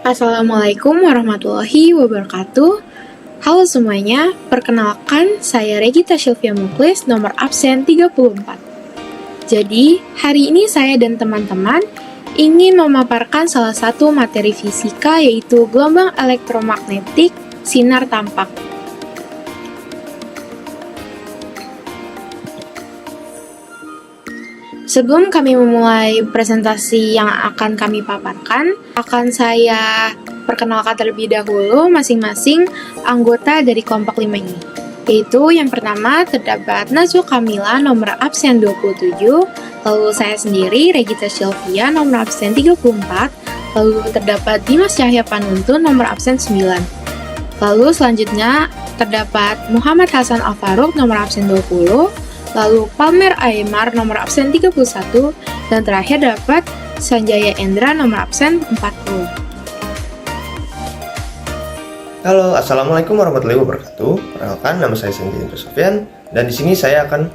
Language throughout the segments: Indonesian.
Assalamualaikum warahmatullahi wabarakatuh. Halo semuanya, perkenalkan saya Regita Sylvia Muklis, nomor absen 34. Jadi, hari ini saya dan teman-teman ingin memaparkan salah satu materi fisika yaitu gelombang elektromagnetik sinar tampak. Sebelum kami memulai presentasi yang akan kami paparkan, akan saya perkenalkan terlebih dahulu masing-masing anggota dari kelompok 5 ini. Yaitu yang pertama terdapat Najwa Kamila nomor absen 27, lalu saya sendiri Regita Sylvia nomor absen 34, lalu terdapat Dimas Cahya Panuntun nomor absen 9. Lalu selanjutnya terdapat Muhammad Hasan Al-Faruq nomor absen 20, lalu Palmer Aymar nomor absen 31, dan terakhir dapat Sanjaya Endra nomor absen 40. Halo, Assalamualaikum warahmatullahi wabarakatuh. Perkenalkan, nama saya Sanjaya Endra Sofyan, dan di sini saya akan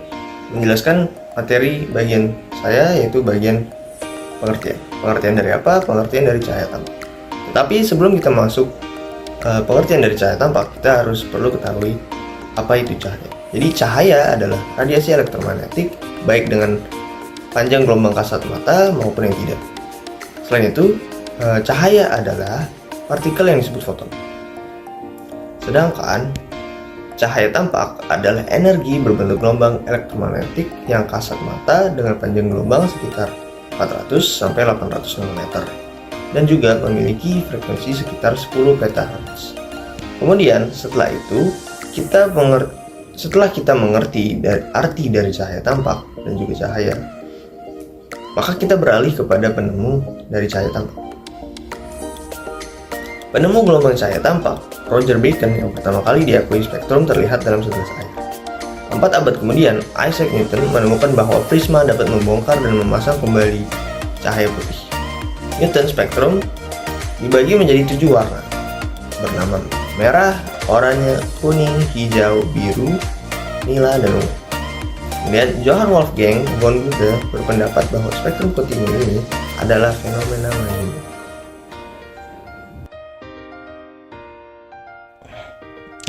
menjelaskan materi bagian saya, yaitu bagian pengertian. Pengertian dari apa? Pengertian dari cahaya tampak. Tetapi sebelum kita masuk pengertian dari cahaya tampak, kita harus perlu ketahui apa itu cahaya. Jadi cahaya adalah radiasi elektromagnetik baik dengan panjang gelombang kasat mata maupun yang tidak. Selain itu, cahaya adalah partikel yang disebut foton. Sedangkan cahaya tampak adalah energi berbentuk gelombang elektromagnetik yang kasat mata dengan panjang gelombang sekitar 400 sampai 800 nanometer dan juga memiliki frekuensi sekitar 10 petahertz. Kemudian setelah itu setelah kita mengerti arti dari cahaya tampak dan juga cahaya, maka kita beralih kepada penemu dari cahaya tampak. Penemu gelombang cahaya tampak, Roger Bacon, yang pertama kali diakui spektrum terlihat dalam segelas air. 4 abad kemudian, Isaac Newton menemukan bahwa prisma dapat membongkar dan memasang kembali cahaya putih. Newton spektrum dibagi menjadi 7 warna, bernama merah, oranye, kuning, hijau, biru, nila, dan ungu. Kemudian Johann Wolfgang von Goethe berpendapat bahwa spektrum putih ini adalah fenomena lain.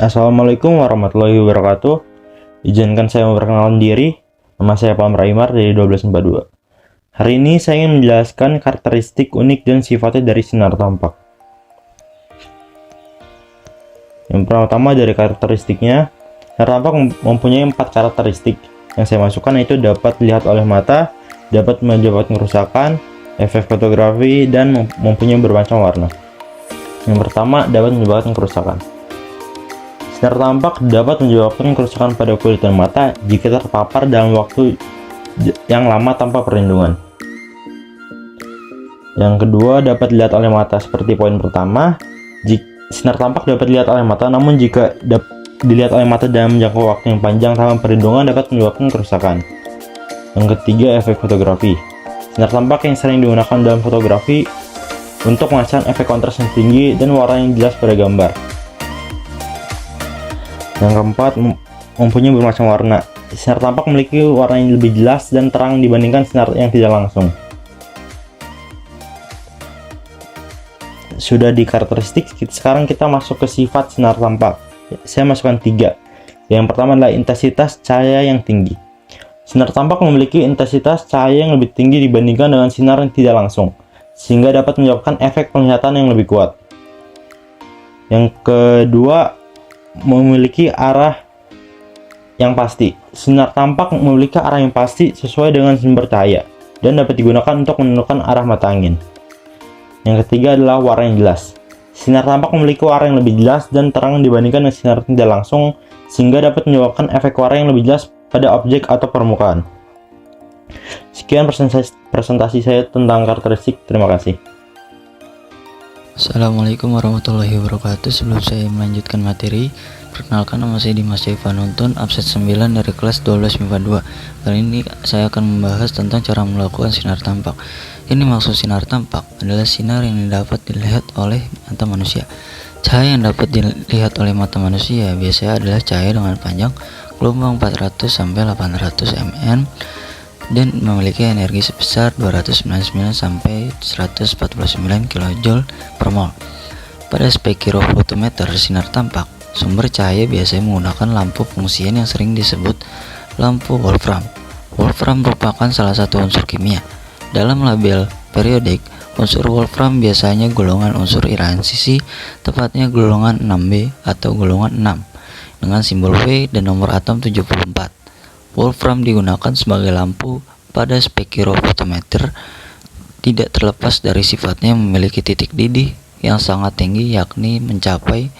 Assalamualaikum warahmatullahi wabarakatuh. Izinkan saya memperkenalkan diri. Nama saya Palmer Aymar dari 1242. Hari ini saya ingin menjelaskan karakteristik unik dan sifatnya dari sinar tampak. Yang pertama dari karakteristiknya, sinar tampak mempunyai 4 karakteristik yang saya masukkan, yaitu dapat dilihat oleh mata, dapat menyebabkan kerusakan, efek fotografi, dan mempunyai bermacam warna. Yang pertama, dapat menyebabkan kerusakan. Sinar tampak dapat menyebabkan kerusakan pada kulit dan mata jika terpapar dalam waktu yang lama tanpa perlindungan. Yang kedua, dapat dilihat oleh mata seperti poin pertama. Sinar tampak dapat dilihat oleh mata, namun jika dilihat oleh mata dalam jangka waktu yang panjang tanpa perlindungan dapat menyebabkan kerusakan. Yang ketiga, efek fotografi. Sinar tampak yang sering digunakan dalam fotografi untuk menghasilkan efek kontras yang tinggi dan warna yang jelas pada gambar. Yang keempat, mempunyai bermacam warna. Sinar tampak memiliki warna yang lebih jelas dan terang dibandingkan sinar yang tidak langsung. Sudah di karakteristik, sekarang kita masuk ke sifat sinar tampak. Saya masukkan 3. Yang pertama adalah intensitas cahaya yang tinggi. Sinar tampak memiliki intensitas cahaya yang lebih tinggi dibandingkan dengan sinar yang tidak langsung, sehingga dapat menyebabkan efek penglihatan yang lebih kuat. Yang kedua, memiliki arah yang pasti. Sinar tampak memiliki arah yang pasti sesuai dengan sumber cahaya dan dapat digunakan untuk menentukan arah mata angin. Yang ketiga adalah warna yang jelas. Sinar tampak memiliki warna yang lebih jelas dan terang dibandingkan dengan sinar tidak langsung, sehingga dapat menyebabkan efek warna yang lebih jelas pada objek atau permukaan. Sekian presentasi saya tentang karakteristik. Terima kasih. Assalamualaikum warahmatullahi wabarakatuh. Sebelum saya melanjutkan materi, perkenalkan nama saya Dimas Cahya Panuntun, absen 9 dari kelas 1242. Kali ini saya akan membahas tentang cara melakukan sinar tampak. Ini maksud sinar tampak adalah sinar yang dapat dilihat oleh mata manusia. Cahaya yang dapat dilihat oleh mata manusia biasanya adalah cahaya dengan panjang gelombang 400 sampai 800 mn dan memiliki energi sebesar 299 sampai 149 kJ per mol. Pada spektrofotometer sinar tampak, sumber cahaya biasanya menggunakan lampu pengisian yang sering disebut lampu Wolfram. Wolfram merupakan salah satu unsur kimia. Dalam label periodik, unsur Wolfram biasanya golongan unsur irahan sisi, tepatnya golongan 6B atau golongan 6, dengan simbol W dan nomor atom 74. Wolfram digunakan sebagai lampu pada spektrofotometer tidak terlepas dari sifatnya memiliki titik didih yang sangat tinggi, yakni mencapai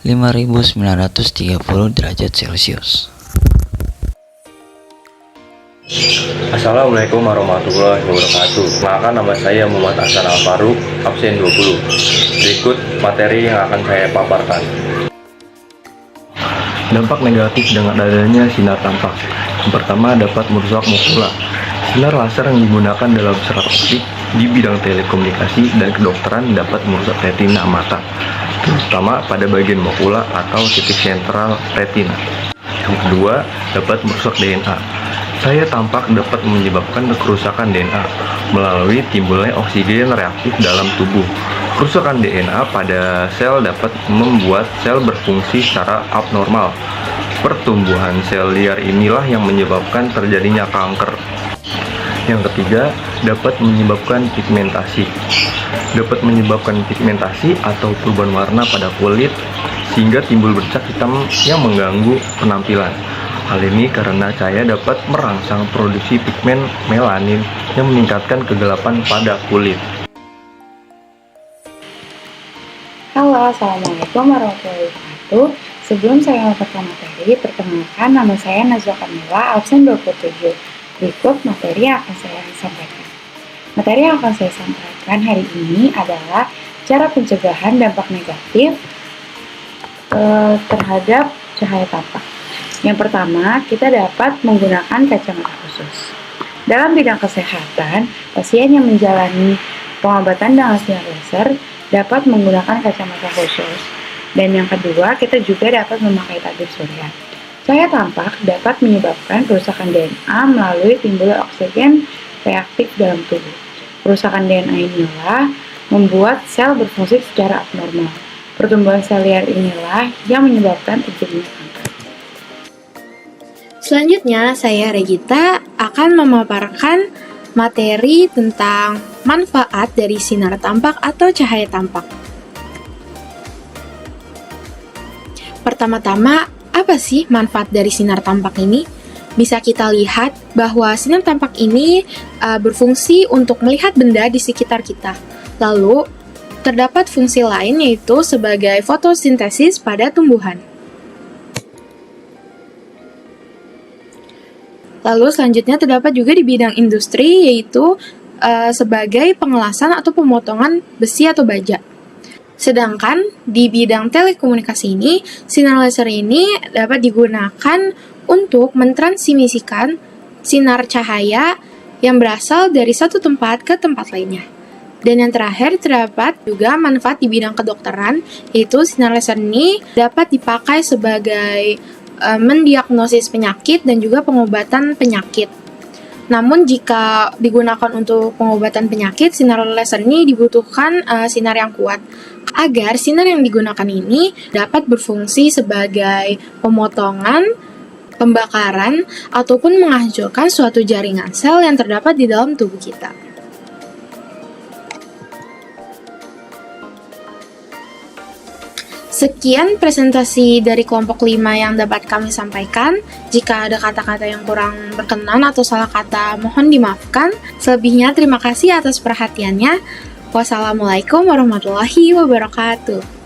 5930 derajat Celcius. Assalamualaikum warahmatullahi wabarakatuh. Perkenalkan, nama saya Muhammad Hasan Al-Faruq, absen 20. Berikut materi yang akan saya paparkan. Dampak negatif dengan adanya sinar tampak. Yang pertama, dapat merusak makula. Sinar laser yang digunakan dalam serat optik di bidang telekomunikasi dan kedokteran dapat merusak retina mata, terutama pada bagian makula atau titik sentral retina. Yang kedua, dapat merusak DNA. Cahaya tampak dapat menyebabkan kerusakan DNA melalui timbulnya oksigen reaktif dalam tubuh. Kerusakan DNA pada sel dapat membuat sel berfungsi secara abnormal. Pertumbuhan sel liar inilah yang menyebabkan terjadinya kanker. Yang ketiga, dapat menyebabkan pigmentasi. Dapat menyebabkan pigmentasi atau perubahan warna pada kulit sehingga timbul bercak hitam yang mengganggu penampilan. Hal ini karena cahaya dapat merangsang produksi pigmen melanin yang meningkatkan kegelapan pada kulit. Halo, Assalamualaikum warahmatullahi wabarakatuh. Sebelum saya membacakan materi, perkenalkan, nama saya Nazwa Kamila, absen 27. Berikut materi yang akan saya sampaikan. Materi yang akan saya sampaikan hari ini adalah cara pencegahan dampak negatif terhadap cahaya tampak. Yang pertama, kita dapat menggunakan kacamata khusus. Dalam bidang kesehatan, pasien yang menjalani pengobatan dengan sinar laser dapat menggunakan kacamata khusus. Dan yang kedua, kita juga dapat memakai tabir surya. Cahaya tampak dapat menyebabkan kerusakan DNA melalui timbulnya oksigen reaktif dalam tubuh. Kerusakan DNA inilah membuat sel berfungsi secara abnormal. Pertumbuhan sel liar inilah yang menyebabkan terjadinya kanker. Selanjutnya, saya Regita akan memaparkan materi tentang manfaat dari sinar tampak atau cahaya tampak. Pertama-tama, apa sih manfaat dari sinar tampak ini? Bisa kita lihat bahwa sinar tampak ini berfungsi untuk melihat benda di sekitar kita. Lalu, terdapat fungsi lain yaitu sebagai fotosintesis pada tumbuhan. Lalu selanjutnya terdapat juga di bidang industri yaitu sebagai pengelasan atau pemotongan besi atau baja. Sedangkan di bidang telekomunikasi ini, sinar laser ini dapat digunakan untuk mentransmisikan sinar cahaya yang berasal dari satu tempat ke tempat lainnya. Dan yang terakhir, terdapat juga manfaat di bidang kedokteran, yaitu sinar laser ini dapat dipakai sebagai mendiagnosis penyakit dan juga pengobatan penyakit. Namun jika digunakan untuk pengobatan penyakit, sinar laser ini dibutuhkan sinar yang kuat. Agar sinar yang digunakan ini dapat berfungsi sebagai pemotongan, pembakaran, ataupun menghancurkan suatu jaringan sel yang terdapat di dalam tubuh kita. Sekian presentasi dari kelompok 5 yang dapat kami sampaikan. Jika ada kata-kata yang kurang berkenan atau salah kata, mohon dimaafkan. Selebihnya, terima kasih atas perhatiannya. Wassalamualaikum warahmatullahi wabarakatuh.